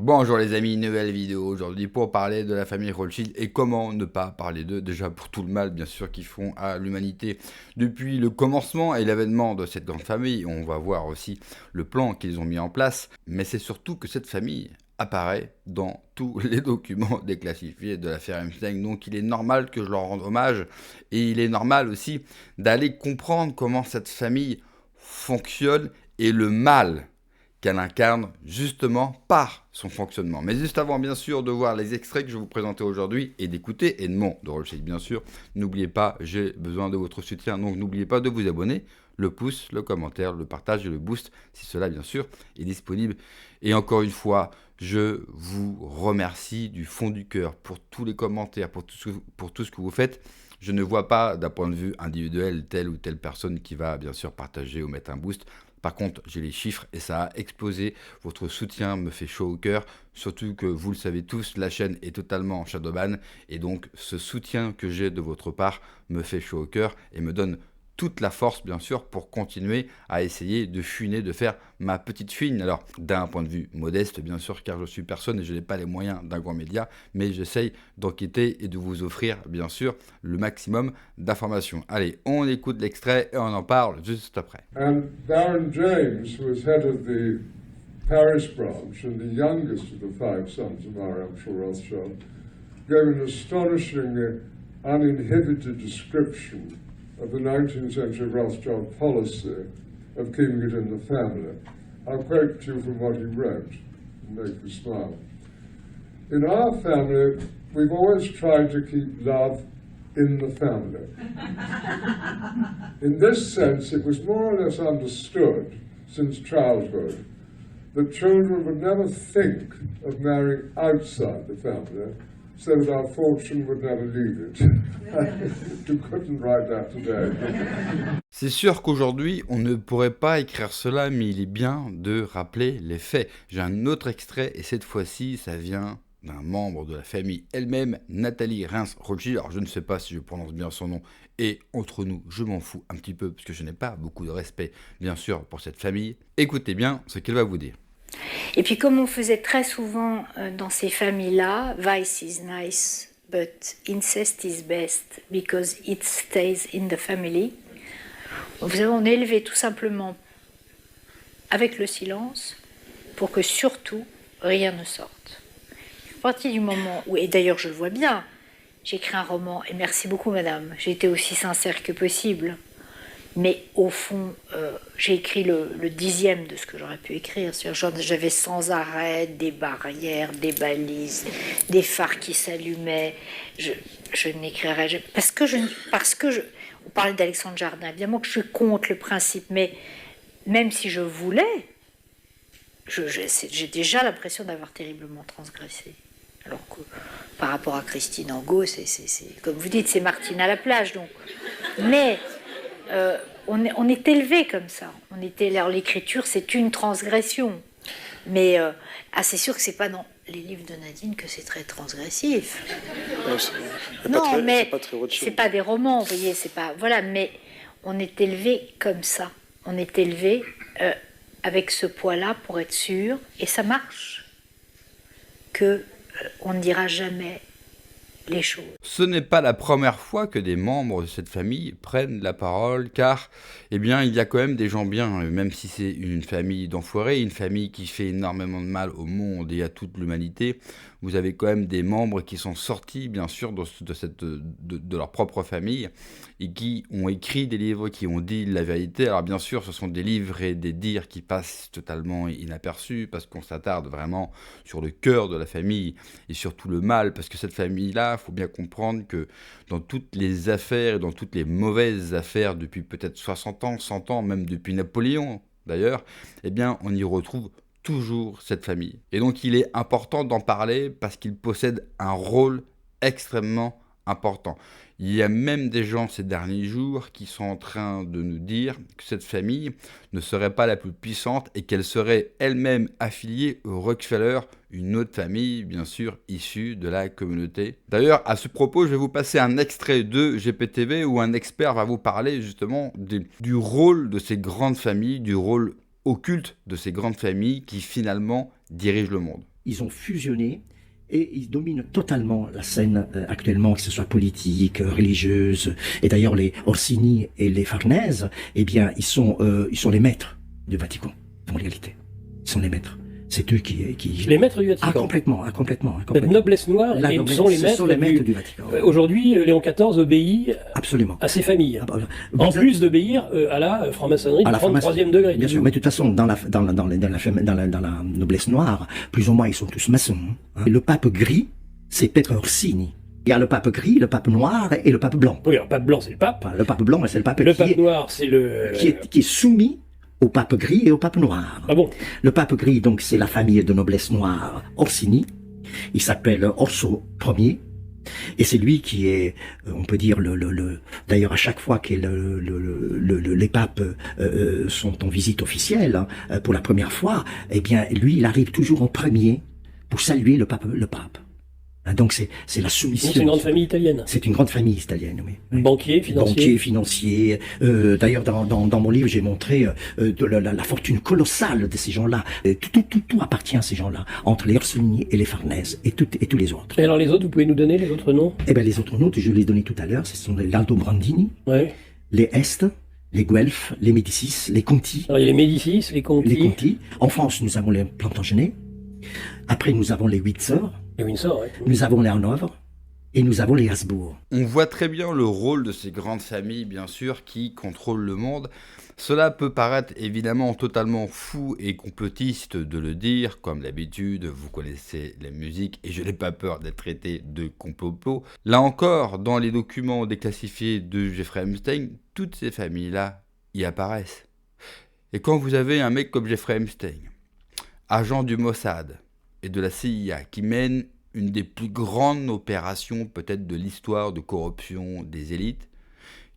Bonjour les amis, nouvelle vidéo aujourd'hui pour parler de la famille Rothschild et comment ne pas parler d'eux, déjà pour tout le mal bien sûr qu'ils font à l'humanité depuis le commencement et l'avènement de cette grande famille. On va voir aussi le plan qu'ils ont mis en place, mais c'est surtout que cette famille apparaît dans tous les documents déclassifiés de l'affaire Epstein, donc il est normal que je leur rende hommage et il est normal aussi d'aller comprendre comment cette famille fonctionne et le mal qu'elle incarne justement par son fonctionnement. Mais juste avant bien sûr de voir les extraits que je vais vous présenter aujourd'hui et d'écouter Edmond de Rothschild bien sûr, n'oubliez pas, j'ai besoin de votre soutien, donc n'oubliez pas de vous abonner, le pouce, le commentaire, le partage et le boost, si cela bien sûr est disponible. Et encore une fois, je vous remercie du fond du cœur pour tous les commentaires, pour tout ce que vous faites. Je ne vois pas d'un point de vue individuel telle ou telle personne qui va bien sûr partager ou mettre un boost. Par contre, j'ai les chiffres et ça a explosé. Votre soutien me fait chaud au cœur. Surtout que vous le savez tous, la chaîne est totalement en shadowban. Et donc, ce soutien que j'ai de votre part me fait chaud au cœur et me donne toute la force, bien sûr, pour continuer à essayer de fuiner, de faire ma petite fine. Alors, d'un point de vue modeste, bien sûr, car je suis personne et je n'ai pas les moyens d'un grand média, mais j'essaye d'enquêter et de vous offrir, bien sûr, le maximum d'informations. Allez, on écoute l'extrait et on en parle juste après. And Baron James, who was head of the Paris branch and the youngest of the five sons of Marie-Ange Rothschild, gave an astonishingly uninhibited description of the 19th century Rothschild policy of keeping it in the family. I'll quote to you from what he wrote and make you smile. In our family, we've always tried to keep love in the family. In this sense, it was more or less understood since childhood that children would never think of marrying outside the family, so that our fortune would never leave it. You couldn't write that today. C'est sûr qu'aujourd'hui, on ne pourrait pas écrire cela, mais il est bien de rappeler les faits. J'ai un autre extrait, et cette fois-ci, ça vient d'un membre de la famille elle-même, Nathalie Reims-Rothschild. Alors, je ne sais pas si je prononce bien son nom, et entre nous, je m'en fous un petit peu, parce que je n'ai pas beaucoup de respect, bien sûr, pour cette famille. Écoutez bien ce qu'elle va vous dire. Et puis comme on faisait très souvent dans ces familles-là, vice is nice, but incest is best because it stays in the family. Vous savez, on est élevé tout simplement avec le silence pour que surtout rien ne sorte. À partir du moment où, et d'ailleurs je le vois bien, j'écris un roman, et merci beaucoup madame, j'ai été aussi sincère que possible. Mais au fond, j'ai écrit le 10e de ce que j'aurais pu écrire. J'avais sans arrêt des barrières, des balises, des phares qui s'allumaient. Je n'écrirais jamais. On parlait d'Alexandre Jardin. Évidemment que je suis contre le principe, mais même si je voulais, j'ai déjà l'impression d'avoir terriblement transgressé. Alors que par rapport à Christine Angot, c'est comme vous dites, c'est Martine à la plage. Donc. Mais on est élevé comme ça. Alors l'écriture, c'est une transgression. Mais c'est sûr que c'est pas dans les livres de Nadine que c'est très transgressif. Non, mais c'est pas des romans, vous voyez, c'est pas voilà. Mais on est élevé comme ça. On est élevé avec ce poids-là pour être sûr, et ça marche, que on ne dira jamais les choses. Ce n'est pas la première fois que des membres de cette famille prennent la parole, car eh bien, il y a quand même des gens bien, même si c'est une famille d'enfoirés, une famille qui fait énormément de mal au monde et à toute l'humanité. Vous avez quand même des membres qui sont sortis, bien sûr, de leur propre famille et qui ont écrit des livres, qui ont dit la vérité. Alors bien sûr, ce sont des livres et des dires qui passent totalement inaperçus parce qu'on s'attarde vraiment sur le cœur de la famille et sur tout le mal, parce que cette famille-là, il faut bien comprendre que dans toutes les affaires et dans toutes les mauvaises affaires depuis peut-être 60 ans, 100 ans, même depuis Napoléon d'ailleurs, eh bien on y retrouve toujours cette famille. Et donc il est important d'en parler parce qu'il possède un rôle extrêmement important. Il y a même des gens ces derniers jours qui sont en train de nous dire que cette famille ne serait pas la plus puissante et qu'elle serait elle-même affiliée au Rockefeller, une autre famille, bien sûr, issue de la communauté. D'ailleurs, à ce propos, je vais vous passer un extrait de GPTV où un expert va vous parler justement du rôle de ces grandes familles, du rôle occulte de ces grandes familles qui finalement dirigent le monde. ils ont fusionné et ils dominent totalement la scène actuellement, que ce soit politique, religieuse. Et d'ailleurs, les Orsini et les Farnèse, eh bien, ils sont les maîtres du Vatican, en réalité. Ils sont les maîtres. C'est eux qui... Les maîtres du Vatican. Complètement. La noblesse noire, ils sont les maîtres du Vatican. Aujourd'hui, Léon XIV obéit absolument à ses familles. En plus d'obéir à la franc-maçonnerie du 33e degré. Bien sûr, mais de toute façon, dans la noblesse noire, plus ou moins, ils sont tous maçons. Hein. Et le pape gris, c'est Pietro Orsini. Il y a le pape gris, le pape noir et le pape blanc. Oui, le pape blanc, c'est le pape. Enfin, le pape blanc, c'est le pape noir, c'est le... qui est soumis au pape gris et au pape noir. Ah bon? Le pape gris, donc, c'est la famille de noblesse noire Orsini. Il s'appelle Orso Ier. Et c'est lui qui est, on peut dire, d'ailleurs, à chaque fois que les papes sont en visite officielle, hein, pour la première fois, eh bien, lui, il arrive toujours en premier pour saluer le pape. Donc c'est la soumission. C'est une grande famille italienne. C'est une grande famille italienne, oui. Banquier, financier. D'ailleurs, dans mon livre, j'ai montré la fortune colossale de ces gens-là. Tout appartient à ces gens-là, entre les Orsini et les Farnèse et tous les autres. Et alors les autres, vous pouvez nous donner les autres noms? Eh bien, les autres noms, je les ai donnés tout à l'heure, ce sont les Aldobrandini, ouais. Les Este, les Guelph, les Médicis, les Conti. Alors il y a les Médicis, les Conti. En France, nous avons les Plantagenets. Après, nous avons les Windsor. Les Windsor, ouais. Nous avons les Hanovre. Et nous avons les Habsbourg. On voit très bien le rôle de ces grandes familles, bien sûr, qui contrôlent le monde. Cela peut paraître évidemment totalement fou et complotiste de le dire, comme d'habitude, vous connaissez la musique et je n'ai pas peur d'être traité de complot. Là encore, dans les documents déclassifiés de Jeffrey Epstein, toutes ces familles-là y apparaissent. Et quand vous avez un mec comme Jeffrey Epstein, agent du Mossad et de la CIA, qui mène une des plus grandes opérations peut-être de l'histoire de corruption des élites,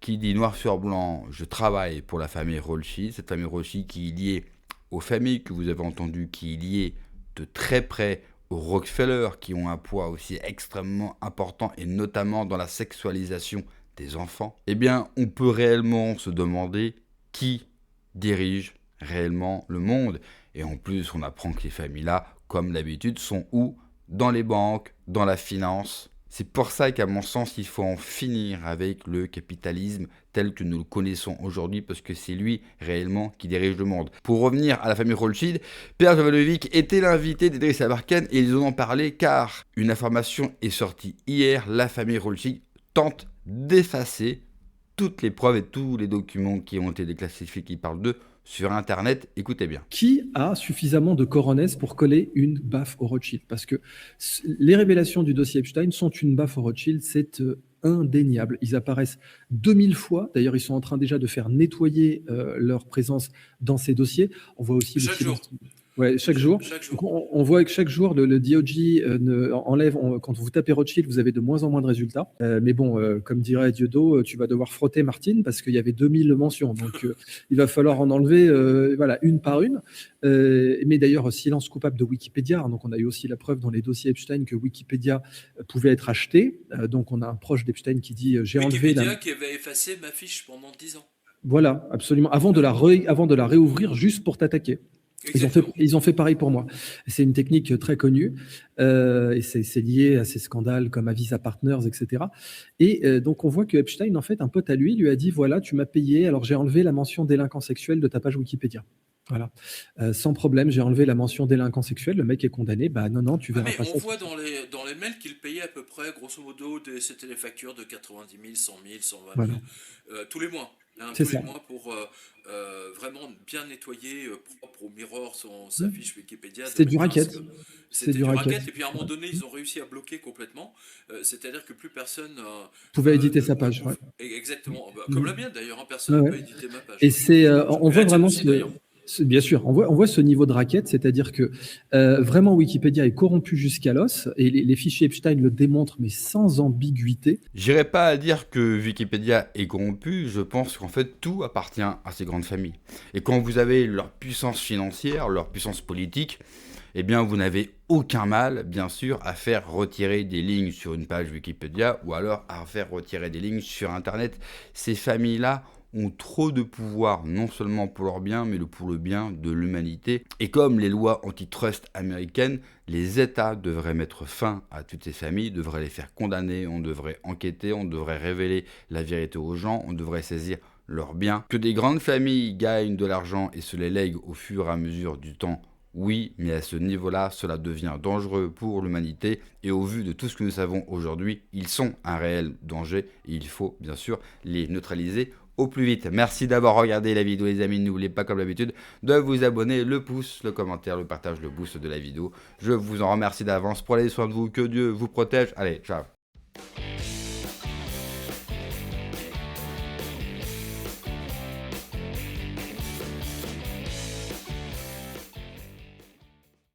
qui dit noir sur blanc, je travaille pour la famille Rothschild, cette famille Rothschild qui est liée aux familles que vous avez entendues, qui est liée de très près aux Rockefeller, qui ont un poids aussi extrêmement important, et notamment dans la sexualisation des enfants, eh bien, on peut réellement se demander qui dirige réellement le monde. Et en plus, on apprend que les familles-là, comme d'habitude, sont où? Dans les banques, dans la finance. C'est pour ça qu'à mon sens, il faut en finir avec le capitalisme tel que nous le connaissons aujourd'hui, parce que c'est lui réellement qui dirige le monde. Pour revenir à la famille Rothschild, Pierre Jovanovic était l'invité d'Idriss Abarkan et ils en ont parlé car une information est sortie hier, la famille Rothschild tente d'effacer toutes les preuves et tous les documents qui ont été déclassifiés qui parlent d'eux sur Internet. Écoutez bien. Qui a suffisamment de coronets pour coller une baffe au Rothschild? Parce que les révélations du dossier Epstein sont une baffe au Rothschild, c'est indéniable. Ils apparaissent 2000 fois. D'ailleurs, ils sont en train déjà de faire nettoyer leur présence dans ces dossiers. On voit aussi chaque jour. Ouais, chaque jour. On voit que chaque jour, le DOJ enlève, quand vous tapez Rothschild, vous avez de moins en moins de résultats. Mais bon, comme dirait Dieudo, tu vas devoir frotter Martine parce qu'il y avait 2000 mentions. Donc, il va falloir en enlever voilà, une par une. Mais d'ailleurs, silence coupable de Wikipédia. Donc, on a eu aussi la preuve dans les dossiers Epstein que Wikipédia pouvait être acheté. Donc, on a un proche d'Epstein qui dit j'ai enlevé Wikipédia qui avait effacé ma fiche pendant 10 ans. Voilà, absolument. Avant de la réouvrir juste pour t'attaquer. Ils ont fait pareil pour moi. C'est une technique très connue et c'est lié à ces scandales comme Avisa Partners, etc. Et donc, on voit que Epstein, en fait, un pote à lui a dit, voilà, tu m'as payé, alors j'ai enlevé la mention délinquant sexuel de ta page Wikipédia. Voilà. Sans problème, j'ai enlevé la mention délinquant sexuel, le mec est condamné, bah non, tu verras pas ça. On voit dans les mails qu'il payait à peu près, grosso modo, c'était les factures de 90 000, 100 000, 120 000, tous les mois. Tous les mois pour vraiment bien nettoyer propre au Mirror sa fiche Wikipédia. C'était du racket. C'était du racket. Et puis à un moment donné, ils ont réussi à bloquer complètement. C'est-à-dire que plus personne pouvait éditer sa page. Ouais. Exactement. Comme la mienne d'ailleurs, personne ne peut éditer ma page. Et on voit vraiment bien sûr, on voit ce niveau de racket, c'est-à-dire que vraiment Wikipédia est corrompu jusqu'à l'os et les fichiers Epstein le démontrent, mais sans ambiguïté. J'irai pas à dire que Wikipédia est corrompu, je pense qu'en fait tout appartient à ces grandes familles. Et quand vous avez leur puissance financière, leur puissance politique, eh bien vous n'avez aucun mal, bien sûr, à faire retirer des lignes sur une page Wikipédia ou alors à faire retirer des lignes sur Internet. Ces familles-là ont trop de pouvoir, non seulement pour leur bien, mais pour le bien de l'humanité. Et comme les lois antitrust américaines, les États devraient mettre fin à toutes ces familles, devraient les faire condamner, on devrait enquêter, on devrait révéler la vérité aux gens, on devrait saisir leurs biens. Que des grandes familles gagnent de l'argent et se les lèguent au fur et à mesure du temps, oui, mais à ce niveau-là, cela devient dangereux pour l'humanité et au vu de tout ce que nous savons aujourd'hui, ils sont un réel danger et il faut bien sûr les neutraliser au plus vite. Merci d'avoir regardé la vidéo les amis, n'oubliez pas comme d'habitude de vous abonner, le pouce, le commentaire, le partage, le boost de la vidéo. Je vous en remercie d'avance, prenez soin de vous, que Dieu vous protège. Allez, ciao.